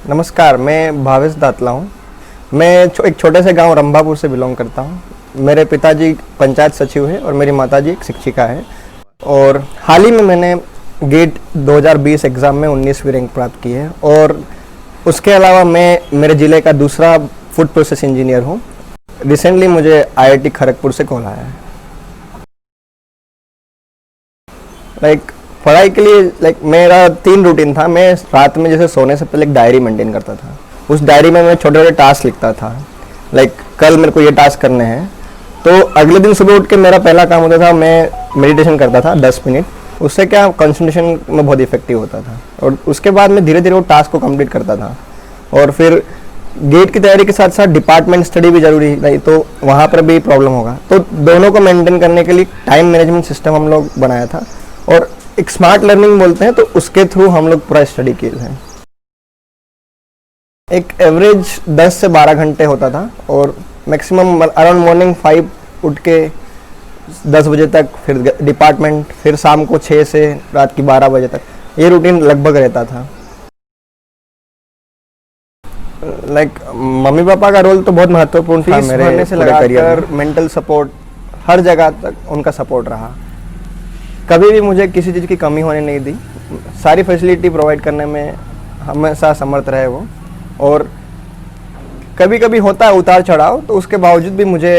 नमस्कार, मैं भावेश दातला हूँ। मैं एक छोटे से गांव रंभापुर से बिलोंग करता हूँ। मेरे पिताजी पंचायत सचिव है और मेरी माताजी एक शिक्षिका है। और हाल ही में मैंने गेट 2020 एग्ज़ाम में 19वीं रैंक प्राप्त की है। और उसके अलावा मैं मेरे ज़िले का दूसरा फूड प्रोसेस इंजीनियर हूँ। रिसेंटली मुझे IIT खड़गपुर से कॉल आया है। पढ़ाई के लिए मेरा 3 रूटीन था। मैं रात में जैसे सोने से पहले एक डायरी मेंटेन करता था। उस डायरी में मैं छोटे छोटे टास्क लिखता था। कल मेरे को ये टास्क करने हैं, तो अगले दिन सुबह उठ के मेरा पहला काम होता था, मैं मेडिटेशन करता था 10 मिनट। उससे क्या कंसंट्रेशन में बहुत इफेक्टिव होता था। और उसके बाद मैं धीरे धीरे वो टास्क को कंप्लीट करता था। और फिर गेट की तैयारी के साथ साथ डिपार्टमेंट स्टडी भी जरूरी है, तो वहाँ पर भी प्रॉब्लम होगा। तो दोनों को मेंटेन करने के लिए टाइम मैनेजमेंट सिस्टम हम लोग बनाया था और एक स्मार्ट लर्निंग बोलते हैं, तो उसके थ्रू हम लोग पूरा स्टडी किए हैं। एक एवरेज 10 से 12 घंटे होता था और मैक्सिमम अराउंड मॉर्निंग 5 उठ के 10 बजे तक, फिर डिपार्टमेंट, फिर शाम को 6 से रात की 12 बजे तक, ये रूटीन लगभग रहता था। मम्मी पापा का रोल तो बहुत महत्वपूर्ण था मेरे से लगाकर मेंटल सपोर्ट, हर जगह तक उनका सपोर्ट रहा। कभी भी मुझे किसी चीज़ की कमी होने नहीं दी। सारी फैसिलिटी प्रोवाइड करने में हमेशा समर्थ रहे वो। और कभी कभी होता है उतार चढ़ाव, तो उसके बावजूद भी मुझे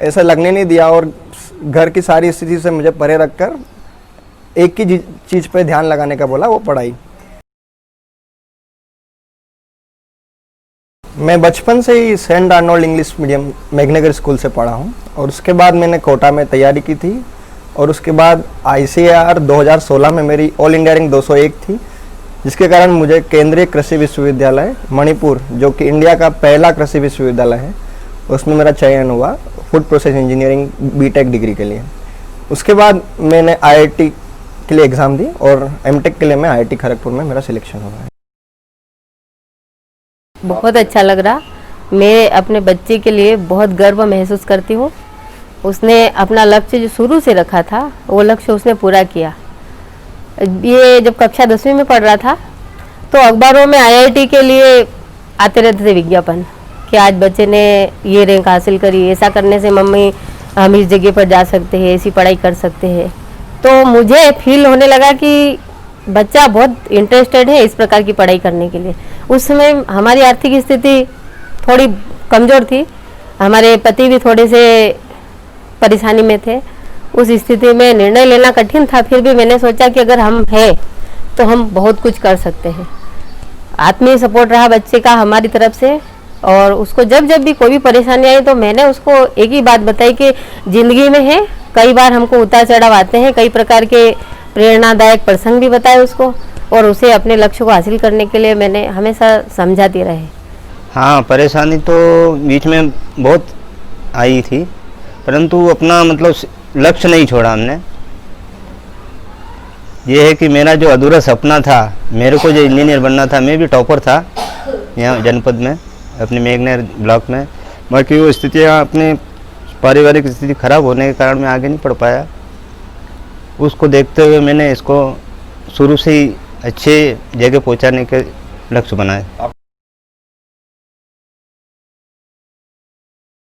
ऐसा लगने नहीं दिया और घर की सारी स्थिति से मुझे परे रखकर एक ही चीज़ पे ध्यान लगाने का बोला, वो पढ़ाई। मैं बचपन से ही Saint Arnold English medium Meghnagar school से पढ़ा हूँ। और उसके बाद मैंने कोटा में तैयारी की थी। और उसके बाद ICAR 2016 में मेरी ऑल इंडिया रैंक 201 थी, जिसके कारण मुझे केंद्रीय कृषि विश्वविद्यालय मणिपुर, जो कि इंडिया का पहला कृषि विश्वविद्यालय है, उसमें मेरा चयन हुआ food process engineering BTech degree के लिए। उसके बाद मैंने IIT के लिए एग्ज़ाम दी और MTech के लिए मैं IIT खड़गपुर में मेरा सिलेक्शन हुआ है। बहुत अच्छा लग रहा। मैं अपने बच्चे के लिए बहुत गर्व महसूस करती हूँ। उसने अपना लक्ष्य जो शुरू से रखा था, वो लक्ष्य उसने पूरा किया। ये जब कक्षा 10वीं में पढ़ रहा था, तो अखबारों में IIT के लिए आते रहते थे विज्ञापन कि आज बच्चे ने ये रैंक हासिल करी, ऐसा करने से मम्मी हम इस जगह पर जा सकते हैं, ऐसी पढ़ाई कर सकते हैं। तो मुझे फील होने लगा कि बच्चा बहुत इंटरेस्टेड है इस प्रकार की पढ़ाई करने के लिए। उस समय हमारी आर्थिक स्थिति थोड़ी कमज़ोर थी, हमारे पति भी थोड़े से परेशानी में थे। उस स्थिति में निर्णय लेना कठिन था, फिर भी मैंने सोचा कि अगर हम हैं तो हम बहुत कुछ कर सकते हैं। आत्मीय सपोर्ट रहा बच्चे का हमारी तरफ से। और उसको जब जब भी कोई भी परेशानी आई, तो मैंने उसको एक ही बात बताई कि ज़िंदगी में है, कई बार हमको उतार चढ़ाव आते हैं, कई प्रकार के प्रेरणादायक प्रसंग भी बताए उसको, और उसे अपने लक्ष्य को हासिल करने के लिए मैंने हमेशा समझाती रहे। हाँ, परेशानी तो बीच में बहुत आई थी, परंतु अपना लक्ष्य नहीं छोड़ा हमने। ये है कि मेरा जो अधूरा सपना था, मेरे को जो इंजीनियर बनना था, मैं भी टॉपर था यहाँ जनपद में, अपने मेघनगर ब्लॉक में। बाकी वो स्थितियाँ, अपने पारिवारिक स्थिति खराब होने के कारण मैं आगे नहीं पढ़ पाया। उसको देखते हुए मैंने इसको शुरू से ही अच्छे जगह पहुँचाने के लक्ष्य बनाए।